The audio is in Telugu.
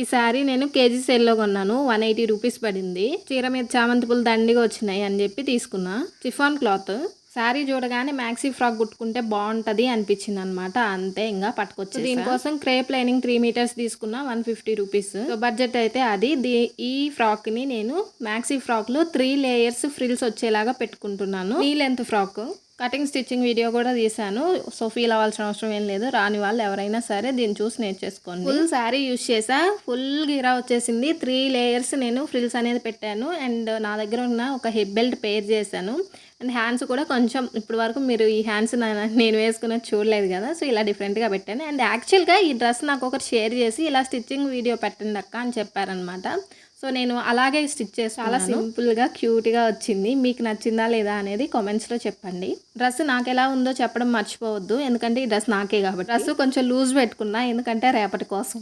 ఈ శారీ నేను కేజీ సేల్లో కొన్నాను. 180 రూపీస్ పడింది. చీర మీద చామంతి పూలు దండిగా వచ్చినాయి అని చెప్పి తీసుకున్నా. Chiffon cloth. శారీ చూడగానే మ్యాక్సీ ఫ్రాక్ కుట్టుకుంటే బాగుంటుంది అనిపించింది అనమాట. అంతే ఇంకా పట్టుకొచ్చి దీనికోసం క్రేప్ లైనింగ్ 3 మీటర్స్ తీసుకున్నా. 150 రూపీస్. బడ్జెట్ అయితే అది. ఈ ఫ్రాక్ని నేను మ్యాక్సీ ఫ్రాక్లో 3 లేయర్స్ ఫ్రిల్స్ వచ్చేలాగా పెట్టుకుంటున్నాను. Knee length frock. Cutting stitching video కూడా తీసాను. సో ఫీల్ అవ్వాల్సిన అవసరం ఏం లేదు. రాని వాళ్ళు ఎవరైనా సరే దీన్ని చూసి నేర్చేసుకోండి. ఫుల్ శారీ యూజ్ చేసా. ఫుల్ గిరా వచ్చేసింది. 3 లేయర్స్ నేను ఫ్రిల్స్ అనేది పెట్టాను. అండ్ నా దగ్గర ఉన్న ఒక హిప్ బెల్ట్ పేర్ చేశాను. అండ్ హ్యాండ్స్ కూడా కొంచెం ఇప్పుడు వరకు మీరు ఈ హ్యాండ్స్ నేను వేసుకున్నది చూడలేదు కదా. సో ఇలా డిఫరెంట్గా పెట్టాను. అండ్ యాక్చువల్గా ఈ డ్రెస్ నాకు ఒకటి షేర్ చేసి ఇలా స్టిచ్చింగ్ వీడియో పెట్టండి అక్క అని చెప్పారనమాట. సో నేను అలాగే స్టిచ్ చేసి చాలా సింపుల్గా క్యూట్గా వచ్చింది. మీకు నచ్చిందా లేదా అనేది కామెంట్స్లో చెప్పండి. డ్రెస్ నాకు ఎలా ఉందో చెప్పడం మర్చిపోవద్దు. ఎందుకంటే ఈ డ్రెస్ నాకే కాబట్టి. డ్రెస్ కొంచెం లూజ్ పెట్టుకున్నా ఎందుకంటే రేపటి కోసం.